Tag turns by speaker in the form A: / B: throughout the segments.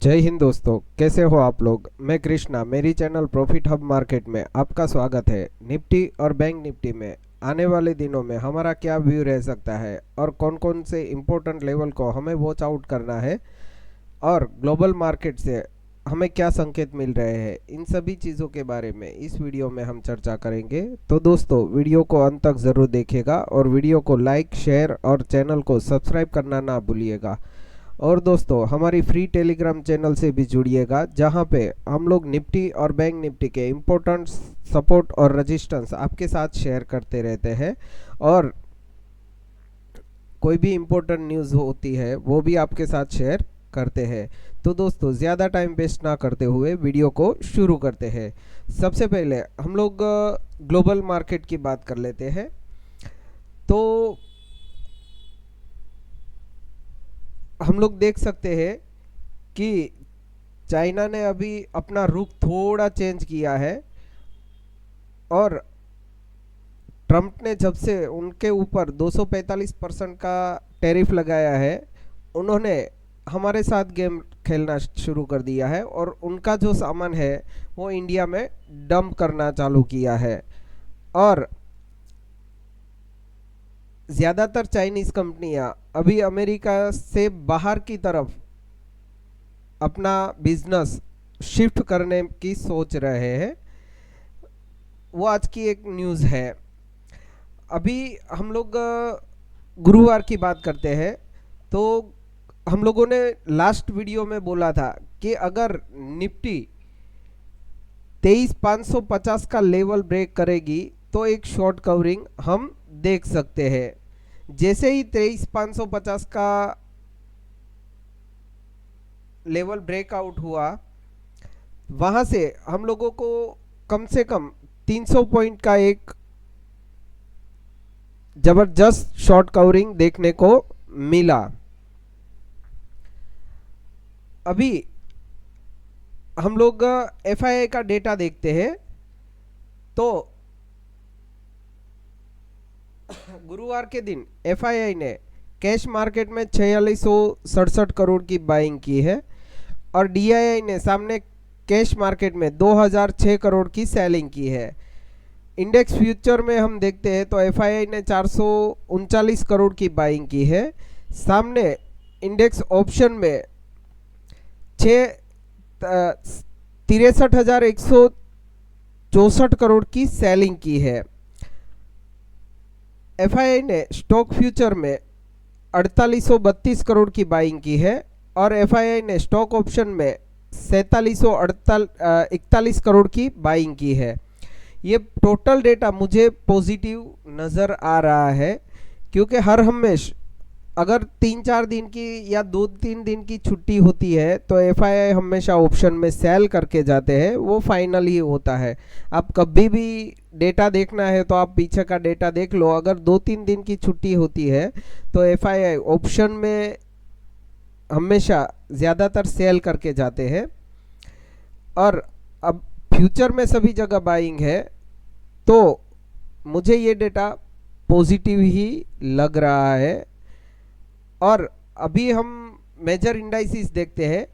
A: जय हिंद दोस्तों, कैसे हो आप लोग। मैं कृष्णा, मेरी चैनल प्रॉफिट हब मार्केट में आपका स्वागत है। निफ्टी और बैंक निफ्टी में आने वाले दिनों में हमारा क्या व्यू रह सकता है और कौन कौन से इम्पोर्टेंट लेवल को हमें वॉच आउट करना है और ग्लोबल मार्केट से हमें क्या संकेत मिल रहे हैं, इन सभी चीज़ों के बारे में इस वीडियो में हम चर्चा करेंगे। तो दोस्तों, वीडियो को अंत तक ज़रूर देखिएगा और वीडियो को लाइक, शेयर और चैनल को सब्सक्राइब करना ना भूलिएगा। और दोस्तों, हमारी फ्री टेलीग्राम चैनल से भी जुड़िएगा, जहां पे हम लोग निफ्टी और बैंक निफ्टी के इम्पोर्टेंट सपोर्ट और रजिस्टेंस आपके साथ शेयर करते रहते हैं और कोई भी इम्पोर्टेंट न्यूज़ होती है वो भी आपके साथ शेयर करते हैं। तो दोस्तों, ज़्यादा टाइम वेस्ट ना करते हुए वीडियो को शुरू करते हैं। सबसे पहले हम लोग ग्लोबल मार्केट की बात कर लेते हैं। तो हम लोग देख सकते हैं कि चाइना ने अभी अपना रुख थोड़ा चेंज किया है और ट्रम्प ने जब से उनके ऊपर 245% का टैरिफ लगाया है, उन्होंने हमारे साथ गेम खेलना शुरू कर दिया है और उनका जो सामान है वो इंडिया में डंप करना चालू किया है। और ज़्यादातर चाइनीज़ कंपनियां अभी अमेरिका से बाहर की तरफ अपना बिजनेस शिफ्ट करने की सोच रहे हैं। वो आज की एक न्यूज़ है। अभी हम लोग गुरुवार की बात करते हैं। तो हम लोगों ने लास्ट वीडियो में बोला था कि अगर निफ्टी 23,550 का लेवल ब्रेक करेगी तो एक शॉर्ट कवरिंग हम देख सकते हैं। जैसे ही 23,550 का लेवल ब्रेकआउट हुआ, वहां से हम लोगों को कम से कम 300 पॉइंट का एक जबरदस्त शॉर्ट कवरिंग देखने को मिला। अभी हम लोग एफआईआई का डेटा देखते हैं। तो गुरुवार के दिन एफआईआई ने कैश मार्केट में 4667 करोड़ की बाइंग की है और डीआईआई ने सामने कैश मार्केट में 2006 करोड़ की सेलिंग की है। इंडेक्स फ्यूचर में हम देखते हैं तो एफआईआई ने 439 करोड़ की बाइंग की है। सामने इंडेक्स ऑप्शन में 63,164 करोड़ की सेलिंग की है। एफआईआई ने स्टॉक फ्यूचर में 4832 करोड़ की बाइंग की है और एफआईआई ने स्टॉक ऑप्शन में 4741 करोड़ की बाइंग की है। ये टोटल डेटा मुझे पॉजिटिव नज़र आ रहा है, क्योंकि हर हमेश अगर 3-4 दिन की या 2-3 दिन की छुट्टी होती है तो एफआईआई हमेशा ऑप्शन में सेल करके जाते हैं, वो फाइनल ही होता है। आप कभी भी डेटा देखना है तो आप पीछे का डेटा देख लो। अगर 2-3 दिन की छुट्टी होती है तो एफआईआई ऑप्शन में हमेशा ज़्यादातर सेल करके जाते हैं और अब फ्यूचर में सभी जगह बाइंग है। तो मुझे ये डेटा पॉजिटिव ही लग रहा है। और अभी हम मेजर इंडाइसिस देखते हैं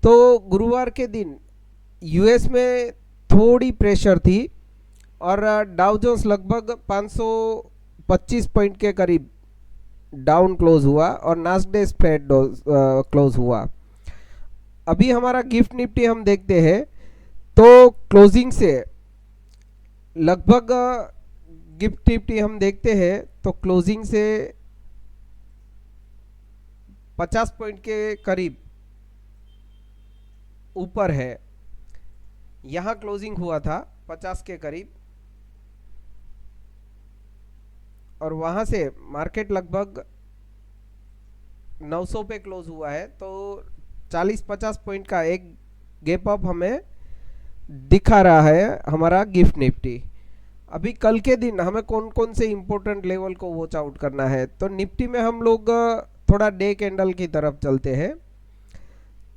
A: तो गुरुवार के दिन यूएस में थोड़ी प्रेशर थी और डाउ जोन्स लगभग 525 पॉइंट के करीब डाउन क्लोज हुआ और नास्डैक फ्लैट क्लोज हुआ। अभी हमारा गिफ्ट निफ्टी हम देखते हैं तो क्लोजिंग से लगभग गिफ्ट निफ्टी हम देखते हैं तो क्लोजिंग से 50 पॉइंट के करीब ऊपर है। यहां क्लोजिंग हुआ था 50 के करीब और वहां से मार्केट लगभग 900 पे क्लोज हुआ है। तो 40-50 पॉइंट का एक गैप अप हमें दिखा रहा है हमारा गिफ्ट निफ्टी। अभी कल के दिन हमें कौन कौन से इंपॉर्टेंट लेवल को वॉच आउट करना है, तो निफ्टी में हम लोग थोड़ा डे कैंडल की तरफ चलते हैं।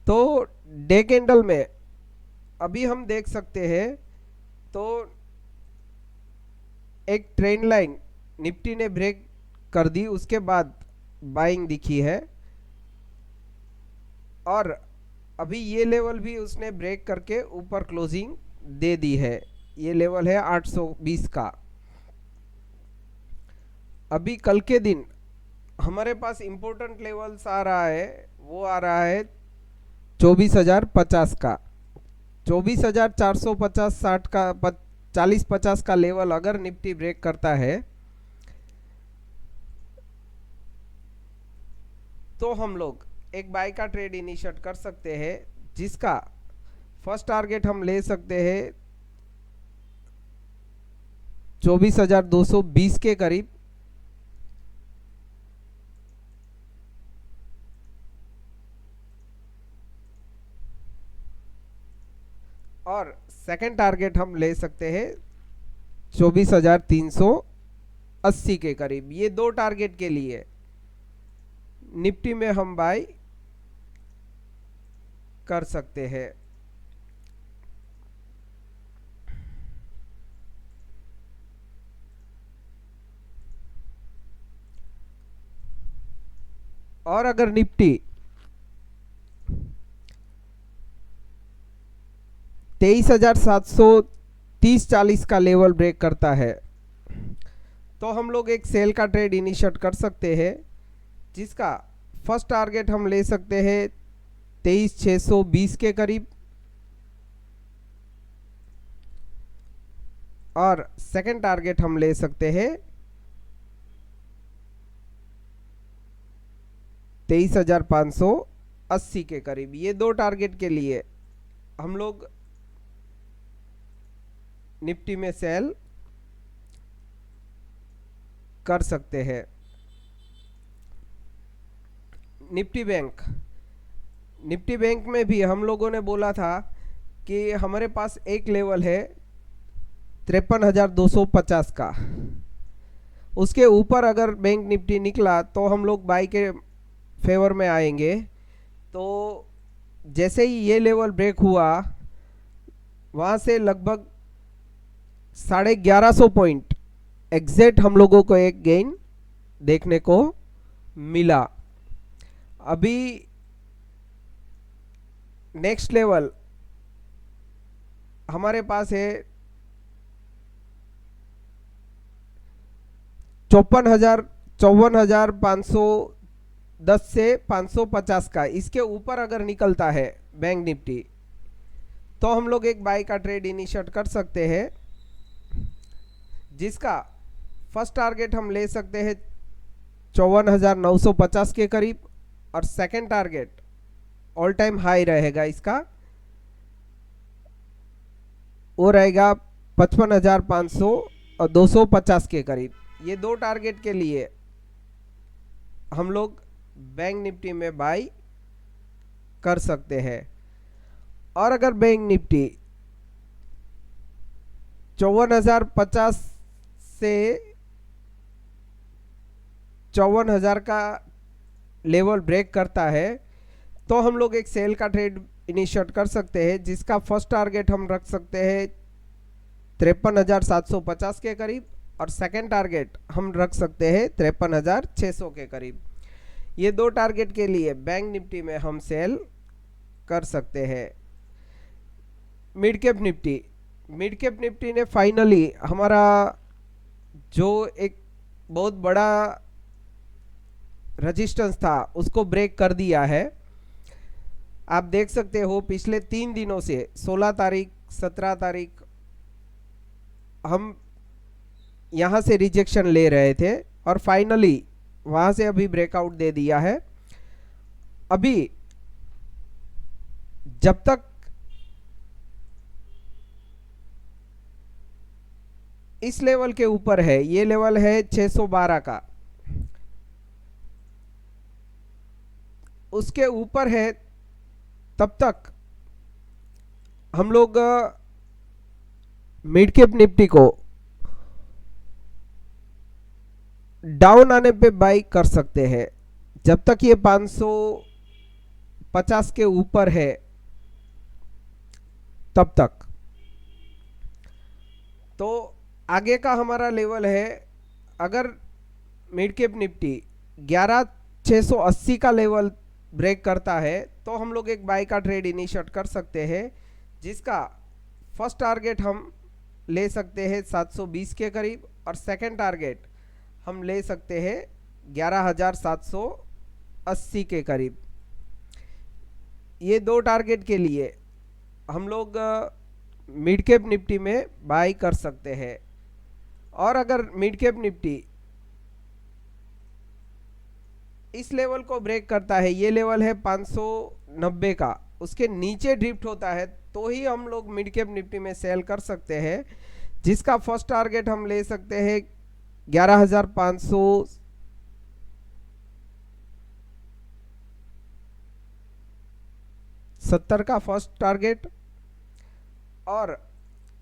A: तो डे कैंडल में अभी हम देख सकते हैं तो एक ट्रेंड लाइन निफ्टी ने ब्रेक कर दी, उसके बाद बाइंग दिखी है और अभी ये लेवल भी उसने ब्रेक करके ऊपर क्लोजिंग दे दी है। ये लेवल है 820 का। अभी कल के दिन हमारे पास इंपॉर्टेंट लेवल्स आ रहा है, वो आ रहा है 24,050 का। 24,450 60 का 40-50 का लेवल अगर निफ्टी ब्रेक करता है तो हम लोग एक बाय का ट्रेड इनिशिएट कर सकते हैं, जिसका फर्स्ट टारगेट हम ले सकते हैं 24,220 के करीब, और सेकंड टारगेट हम ले सकते हैं 24,380 के करीब। ये दो टारगेट के लिए निफ्टी में हम बाय कर सकते हैं। और अगर निफ्टी 23,730-40 का लेवल ब्रेक करता है तो हम लोग एक सेल का ट्रेड इनिशिएट कर सकते हैं, जिसका फर्स्ट टारगेट हम ले सकते हैं 23,620 के करीब, और सेकंड टारगेट हम ले सकते हैं 23,580 के करीब। ये दो टारगेट के लिए हम लोग निफ्टी में सेल कर सकते हैं। निफ्टी बैंक में भी हम लोगों ने बोला था कि हमारे पास एक लेवल है 53,250 का। उसके ऊपर अगर बैंक निफ्टी निकला तो हम लोग बाई के फेवर में आएंगे। तो जैसे ही ये लेवल ब्रेक हुआ, वहाँ से लगभग 1150 पॉइंट एग्जैक्ट हम लोगों को एक गेन देखने को मिला। अभी नेक्स्ट लेवल हमारे पास है 54,510 से 550 का। इसके ऊपर अगर निकलता है बैंक निफ्टी तो हम लोग एक बाय का ट्रेड इनिशिएट कर सकते हैं, जिसका फर्स्ट टारगेट हम ले सकते हैं 54,950 के करीब, और second target all time high रहेगा इसका, वो रहेगा 55,500 और 250 के करीब। ये दो टारगेट के लिए हम लोग बैंक निफ्टी में बाय कर सकते हैं। और अगर बैंक निफ्टी 54,050 से 54,000 का लेवल ब्रेक करता है तो हम लोग एक सेल का ट्रेड इनिशिएट कर सकते हैं, जिसका फर्स्ट टारगेट हम रख सकते हैं 53,750 के करीब, और सेकंड टारगेट हम रख सकते हैं 53,600 के करीब। ये दो टारगेट के लिए बैंक निफ्टी में हम सेल कर सकते हैं। मिड कैप निफ्टी ने फाइनली हमारा जो एक बहुत बड़ा रेजिस्टेंस था उसको ब्रेक कर दिया है। आप देख सकते हो पिछले 3 दिनों से 16 तारीख 17 तारीख हम यहाँ से रिजेक्शन ले रहे थे, और फाइनली वहाँ से अभी ब्रेकआउट दे दिया है। अभी जब तक इस लेवल के ऊपर है, ये लेवल है 612 का, उसके ऊपर है, तब तक हम लोग मिड कैप निफ्टी को डाउन आने पे बाई कर सकते हैं, जब तक ये 550 के ऊपर है तब तक। तो आगे का हमारा लेवल है, अगर मिड कैप निफ्टी 11,680 का लेवल ब्रेक करता है तो हम लोग एक बाय का ट्रेड इनिशिएट कर सकते हैं, जिसका फर्स्ट टारगेट हम ले सकते हैं 720 के करीब और सेकंड टारगेट हम ले सकते हैं 11,780 के करीब। ये दो टारगेट के लिए हम लोग मिड कैप निफ्टी में बाय कर सकते हैं। और अगर मिड कैप निफ्टी इस लेवल को ब्रेक करता है, ये लेवल है 590 का, उसके नीचे ड्रिफ्ट होता है तो ही हम लोग मिड कैप निफ्टी में सेल कर सकते हैं, जिसका फर्स्ट टारगेट हम ले सकते हैं 11,570 का फर्स्ट टारगेट, और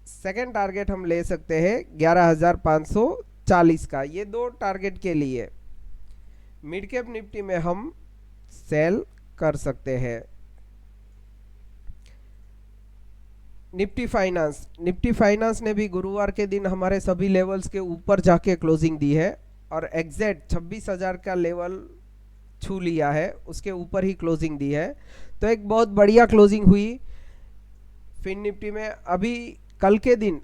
A: सेकंड टारगेट हम ले सकते हैं 11,540 का। ये दो टारगेट के लिए मिड कैप निफ्टी में हम सेल कर सकते हैं। निफ्टी फाइनेंस ने भी गुरुवार के दिन हमारे सभी लेवल्स के ऊपर जाके क्लोजिंग दी है और एग्जैक्ट 26,000 का लेवल छू लिया है, उसके ऊपर ही क्लोजिंग दी है। तो एक बहुत बढ़िया क्लोजिंग हुई फिन निफ्टी में। अभी कल के दिन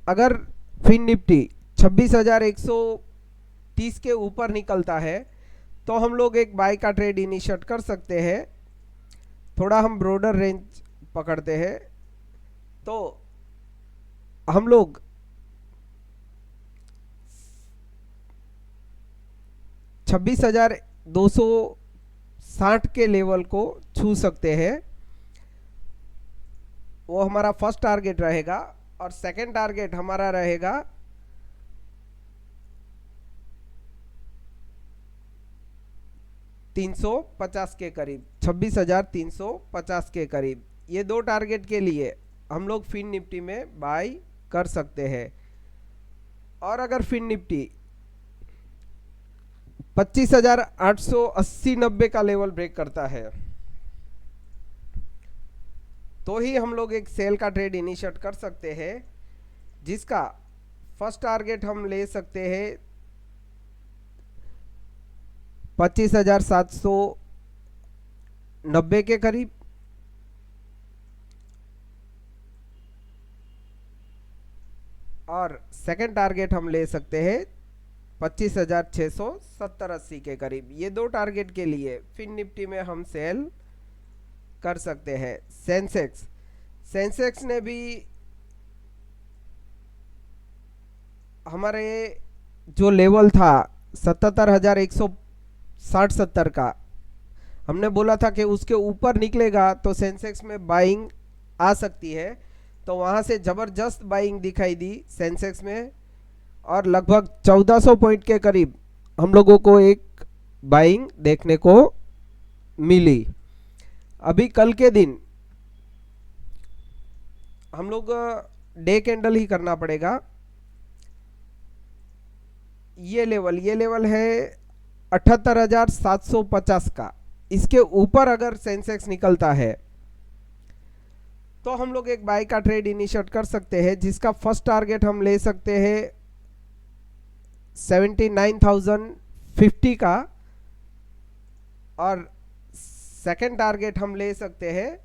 A: अगर फिन निफ्टी 26,130 के ऊपर निकलता है तो हम लोग एक बाय का ट्रेड इनिशिएट कर सकते हैं। थोड़ा हम ब्रॉडर रेंज पकड़ते हैं तो हम लोग 26,260 के लेवल को छू सकते हैं, वो हमारा फर्स्ट टारगेट रहेगा। और सेकंड टारगेट हमारा रहेगा 350 के करीब, 26,350 के करीब। ये दो टारगेट के लिए हम लोग फिन निफ्टी में बाय कर सकते हैं। और अगर फिन निफ्टी 25,880-90 का लेवल ब्रेक करता है तो ही हम लोग एक सेल का ट्रेड इनिशिएट कर सकते हैं, जिसका फर्स्ट टारगेट हम ले सकते हैं 25,790 के करीब, और सेकंड टारगेट हम ले सकते हैं 25,670-80 के करीब। ये दो टारगेट के लिए फिन निफ्टी में हम सेल कर सकते हैं। सेंसेक्स ने भी हमारे जो लेवल था 77,160-70 का, हमने बोला था कि उसके ऊपर निकलेगा तो सेंसेक्स में बाइंग आ सकती है, तो वहां से जबरदस्त बाइंग दिखाई दी सेंसेक्स में और लगभग 1400 पॉइंट के करीब हम लोगों को एक बाइंग देखने को मिली। अभी कल के दिन हम लोग डे कैंडल ही करना पड़ेगा। ये लेवल है 78,750 का, इसके ऊपर अगर सेंसेक्स निकलता है तो हम लोग एक बाय का ट्रेड इनिशिएट कर सकते हैं, जिसका फर्स्ट टारगेट हम ले सकते हैं 79,050 का और सेकंड टारगेट हम ले सकते हैं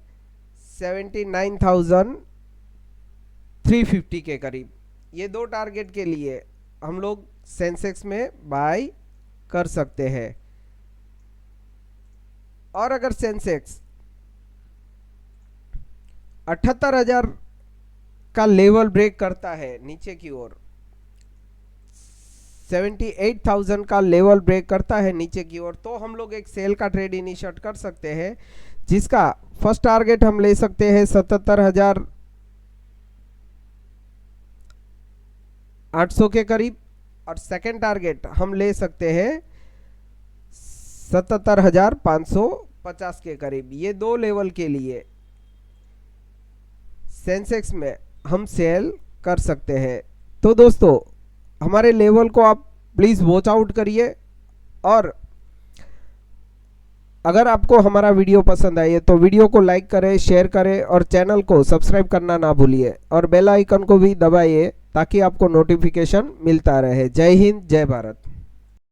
A: 79,350 के करीब। ये दो टारगेट के लिए हम लोग सेंसेक्स में बाय कर सकते हैं। और अगर सेंसेक्स 78,000 का लेवल ब्रेक करता है नीचे की ओर, 78,000 का लेवल ब्रेक करता है नीचे की ओर, तो हम लोग एक सेल का ट्रेड इनिशिएट कर सकते हैं, जिसका फर्स्ट टारगेट हम ले सकते हैं 77,800 के करीब और सेकंड टारगेट हम ले सकते हैं 77,550 के करीब। ये दो लेवल के लिए सेंसेक्स में हम सेल कर सकते हैं। तो दोस्तों, हमारे लेवल को आप प्लीज़ वॉच आउट करिए और अगर आपको हमारा वीडियो पसंद आए तो वीडियो को लाइक करें, शेयर करें और चैनल को सब्सक्राइब करना ना भूलिए और बेल आइकन को भी दबाइए ताकि आपको नोटिफिकेशन मिलता रहे। जय हिंद, जय भारत।